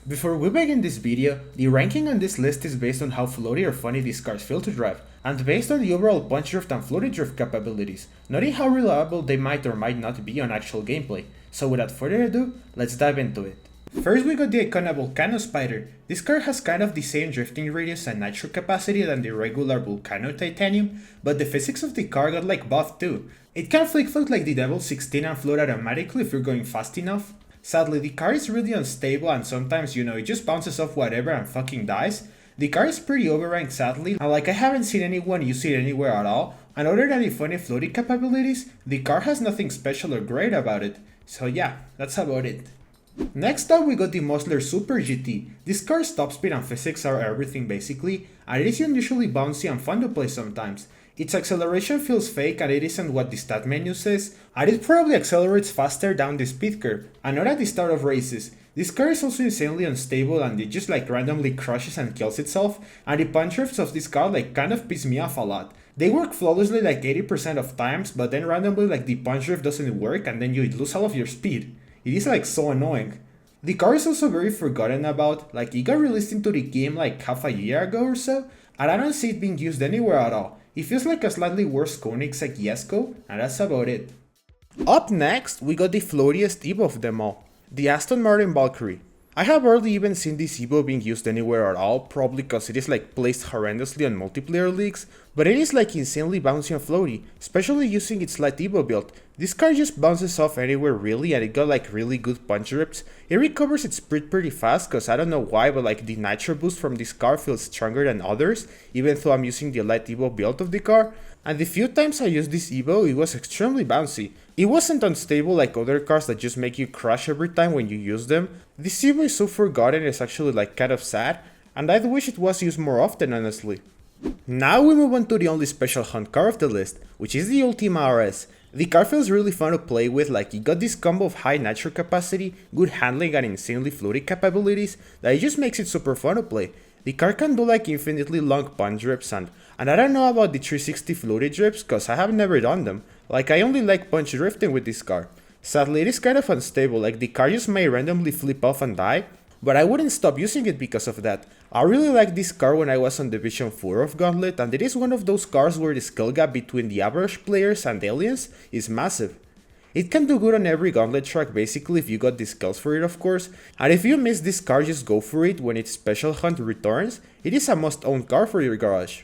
Before we begin this video, the ranking on this list is based on how floaty or funny these cars feel to drive, and based on the overall punch drift and floaty drift capabilities, noting how reliable they might or might not be on actual gameplay. So without further ado, let's dive into it. First we got the iconic Volcano Spider. This car has kind of the same drifting radius and nitro capacity than the regular Volcano Titanium, but the physics of the car got like buffed too. It can flick float like the Devil 16 and float automatically if you're going fast enough. Sadly, the car is really unstable and sometimes, it just bounces off whatever and fucking dies. The car is pretty overranked sadly, and like I haven't seen anyone use it anywhere at all, and other than the funny floating capabilities, the car has nothing special or great about it. So yeah, that's about it. Next up we got the Musler Super GT. This car's top speed and physics are everything basically, and it is unusually bouncy and fun to play sometimes. Its acceleration feels fake and it isn't what the stat menu says, and it probably accelerates faster down the speed curve, and not at the start of races. This car is also insanely unstable and it just like randomly crashes and kills itself, and the punch drifts of this car like kind of piss me off a lot. They work flawlessly like 80% of times, but then randomly like the punch drift doesn't work and then you lose all of your speed. It is like so annoying. The car is also very forgotten about, like it got released into the game like half a year ago or so, and I don't see it being used anywhere at all. It feels like a slightly worse Koenigsegg Jesko, and that's about it. Up next, we got the floatiest Evo of them all, the Aston Martin Valkyrie. I have hardly even seen this Evo being used anywhere at all, probably because it is like placed horrendously on multiplayer leagues, but it is like insanely bouncy and floaty, especially using its light Evo build. This car just bounces off anywhere really, and it got like really good punch rips. It recovers its speed pretty fast, cause I don't know why, but like the nitro boost from this car feels stronger than others, even though I'm using the light Evo build of the car. And the few times I used this Evo, it was extremely bouncy. It wasn't unstable like other cars that just make you crash every time when you use them. This Evo is so forgotten, it's actually like kind of sad, and I'd wish it was used more often honestly. Now we move on to the only special hunt car of the list, which is the Ultima RS. The car feels really fun to play with, like it got this combo of high nitro capacity, good handling and insanely floaty capabilities that it just makes it super fun to play. The car can do like infinitely long punch drips and I don't know about the 360 floaty drips cause I have never done them, like I only like punch drifting with this car. Sadly it is kind of unstable, like the car just may randomly flip off and die, but I wouldn't stop using it because of that. I really liked this car when I was on Division 4 of Gauntlet, and it is one of those cars where the skill gap between the average players and aliens is massive. It can do good on every Gauntlet track basically if you got the skills for it of course, and if you miss this car just go for it when its special hunt returns, it is a must own car for your garage.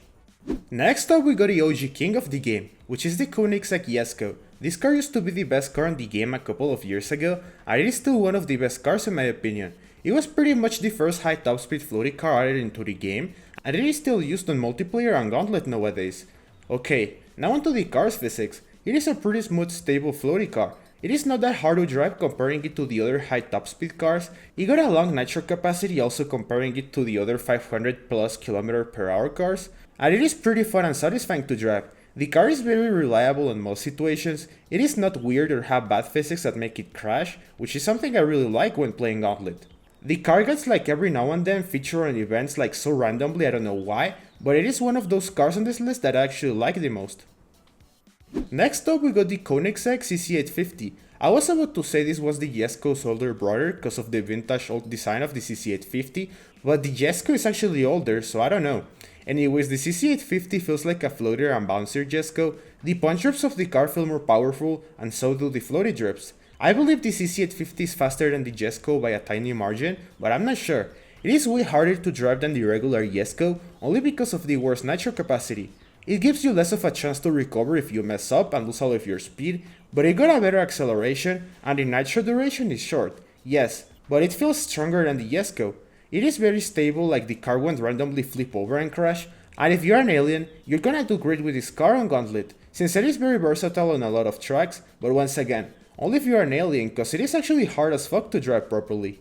Next up we got the OG king of the game, which is the Koenigsegg Jesko. This car used to be the best car in the game a couple of years ago, and it is still one of the best cars in my opinion. It was pretty much the first high top speed floaty car added into the game, and it is still used on multiplayer and Gauntlet nowadays. Okay, now onto the car's physics. It is a pretty smooth stable floaty car. It is not that hard to drive comparing it to the other high top speed cars. It got a long nitro capacity also comparing it to the other 500 plus km/h cars, and it is pretty fun and satisfying to drive. The car is very reliable in most situations. It is not weird or have bad physics that make it crash, which is something I really like when playing Gauntlet. The car gets like every now and then featured on events like so randomly, I don't know why, but it is one of those cars on this list that I actually like the most. Next up we got the Koenigsegg CC850. I was about to say this was the Jesko's older brother because of the vintage old design of the CC850, but the Jesko is actually older, so I don't know. Anyways, the CC850 feels like a floater and bouncier Jesko. The punch drips of the car feel more powerful, and so do the floaty drips. I believe the CC850 is faster than the Jesko by a tiny margin, but I'm not sure. It is way harder to drive than the regular Jesko, only because of the worse nitro capacity. It gives you less of a chance to recover if you mess up and lose all of your speed, but it got a better acceleration, and the nitro duration is short, yes, but it feels stronger than the Jesko. It is very stable, like the car won't randomly flip over and crash, and if you're an alien, you're gonna do great with this car on Gauntlet, since it is very versatile on a lot of tracks, but once again, only if you're an alien, cause it is actually hard as fuck to drive properly.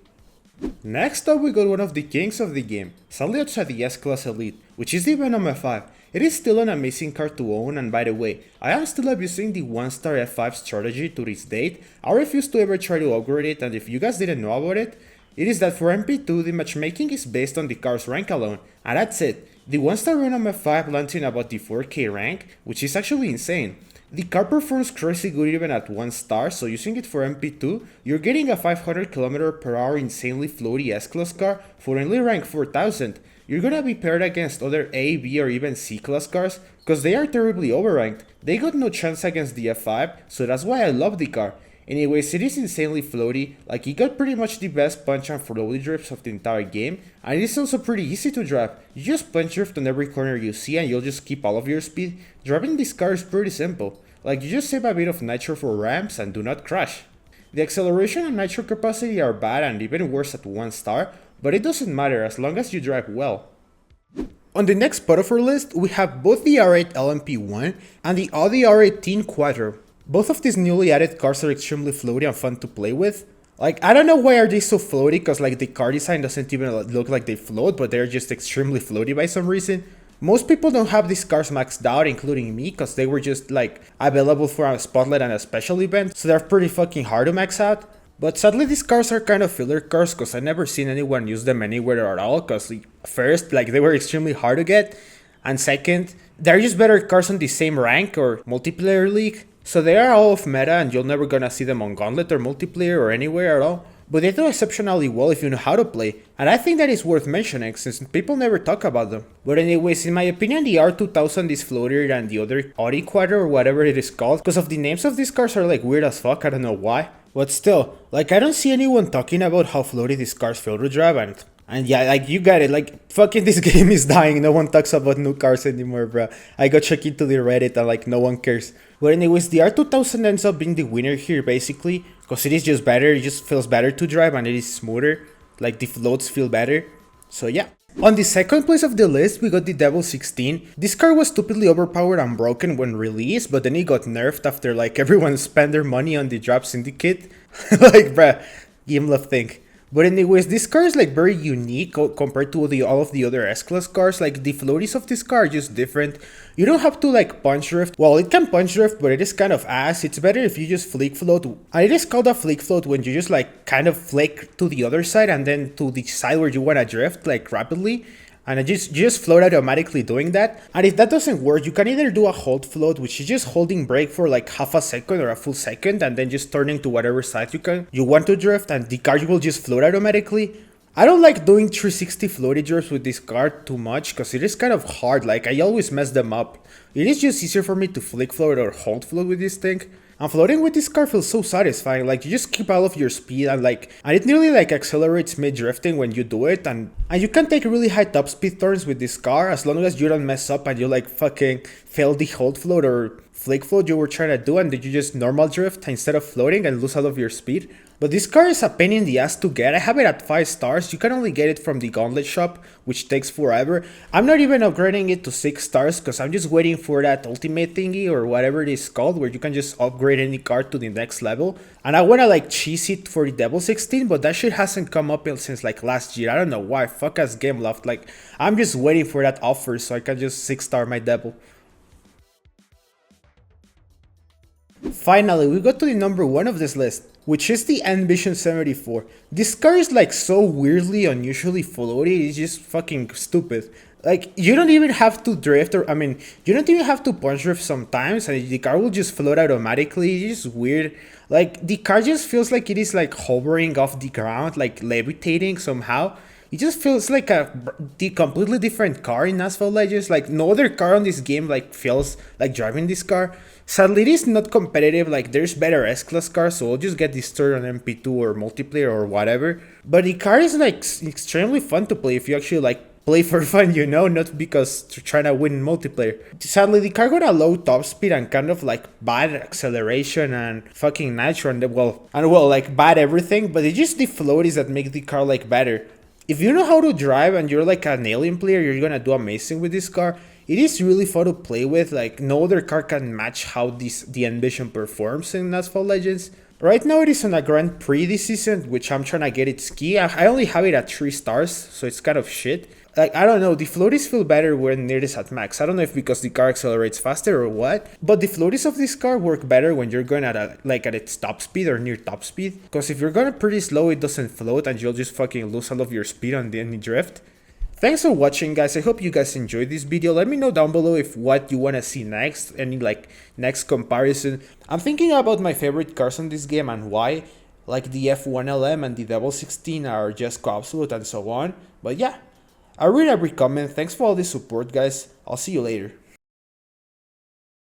Next up we got one of the kings of the game, sadly outside the S-Class Elite, which is the Venom F5. It is still an amazing car to own, and by the way, I am still abusing the 1-star F5 strategy to this date. I refuse to ever try to upgrade it, and if you guys didn't know about it, it is that for MP2 the matchmaking is based on the car's rank alone, and that's it. The 1-star Venom F5 lands in about the 4k rank, which is actually insane. The car performs crazy good even at 1 star, so using it for MP2, you're getting a 500km/h insanely floaty S-Class car for only rank 4000. You're gonna be paired against other A, B or even C-Class cars, cause they are terribly overranked. They got no chance against the F5, so that's why I love the car. Anyways, it is insanely floaty, like it got pretty much the best punch and floaty drifts of the entire game, and it is also pretty easy to drive. You just punch drift on every corner you see and you'll just keep all of your speed. Driving this car is pretty simple, like you just save a bit of nitro for ramps and do not crash. The acceleration and nitro capacity are bad and even worse at 1 star, but it doesn't matter as long as you drive well. On the next part of our list, we have both the R8 LMP1 and the Audi R18 Quattro. Both of these newly added cars are extremely floaty and fun to play with. Like, I don't know why are they so floaty, cause like the car design doesn't even look like they float, but they're just extremely floaty by some reason. Most people don't have these cars maxed out, including me, cause they were just like available for a spotlight and a special event, so they're pretty fucking hard to max out. But sadly these cars are kind of filler cars, cause I never seen anyone use them anywhere at all, cause first, like they were extremely hard to get, and second, they're just better cars on the same rank or multiplayer league. So they are all off meta and you're never gonna see them on Gauntlet or multiplayer or anywhere at all. But they do exceptionally well if you know how to play, and I think that is worth mentioning since people never talk about them. But anyways, in my opinion the R2000 is floatier than the other Audi Quattro or whatever it is called, because of the names of these cars are like weird as fuck, I don't know why. But still, like I don't see anyone talking about how floaty these cars feel to drive and yeah, like you got it, like fucking this game is dying, no one talks about new cars anymore, bro. I got checked into the Reddit and like no one cares. But anyways, the R2000 ends up being the winner here basically, because it is just better, it just feels better to drive and it is smoother, like the floats feel better, so yeah. On the second place of the list, we got the Devil 16. This car was stupidly overpowered and broken when released, but then it got nerfed after like everyone spent their money on the Drop Syndicate. Like bruh, game love thing. But anyways, this car is like very unique compared to all of the other S-Class cars. Like the floaties of this car are just different. You don't have to like punch drift. Well, it can punch drift, but it is kind of ass. It's better if you just flick float. And it is called a flick float when you just like kind of flick to the other side and then to the side where you want to drift like rapidly. And you just float automatically doing that. And if that doesn't work, you can either do a hold float, which is just holding brake for like half a second or a full second, and then just turning to whatever side you want to drift, and the car will just float automatically. I don't like doing 360 floaty drifts with this car too much, because it is kind of hard, like I always mess them up. It is just easier for me to flick float or hold float with this thing. And floating with this car feels so satisfying, like you just keep all of your speed and it nearly like accelerates mid-drifting when you do it, and you can take really high top speed turns with this car as long as you don't mess up and you like fucking fail the hold float or flick float you were trying to do and then you just normal drift instead of floating and lose all of your speed. But this car is a pain in the ass to get. I have it at 5 stars. You can only get it from the Gauntlet shop, which takes forever. I'm not even upgrading it to 6 stars because I'm just waiting for that ultimate thingy or whatever it is called, where you can just upgrade any car to the next level. And I want to like cheese it for the Devil 16, but that shit hasn't come up since like last year. I don't know why. Fuck ass game loft. Like I'm just waiting for that offer so I can just 6-star my Devil. Finally, we got to the number 1 of this list, which is the Envision 74. This car is like so weirdly, unusually floaty, it's just fucking stupid. Like, you don't even have to drift, you don't even have to punch drift sometimes, and the car will just float automatically. It's just weird. Like, the car just feels like it is like hovering off the ground, like levitating somehow. It just feels like the completely different car in Asphalt Legends. Like, no other car on this game like feels like driving this car. Sadly, it is not competitive, like there's better S-Class cars, so I'll just get this turn on MP2 or multiplayer or whatever. But the car is like extremely fun to play if you actually like play for fun, you know, not because trying to win multiplayer. Sadly, the car got a low top speed and kind of like bad acceleration and fucking nitro and like bad everything, but it's just the floaties that make the car like better. If you know how to drive and you're like an alien player, you're gonna do amazing with this car. It is really fun to play with, like no other car can match how the Envision performs in Asphalt Legends. Right now it is on a Grand Prix this season, which I'm trying to get its key. I only have it at 3 stars, so it's kind of shit. Like, I don't know, the floaties feel better when it is at max. I don't know if because the car accelerates faster or what, but the floaties of this car work better when you're going at its top speed or near top speed. Because if you're going pretty slow, it doesn't float and you'll just fucking lose all of your speed on any drift. Thanks for watching, guys. I hope you guys enjoyed this video. Let me know down below if what you want to see next, any like next comparison. I'm thinking about my favorite cars on this game and why, like the F1LM and the 16 are just absolute and so on. But yeah, I really recommend. Thanks for all the support, guys. I'll see you later.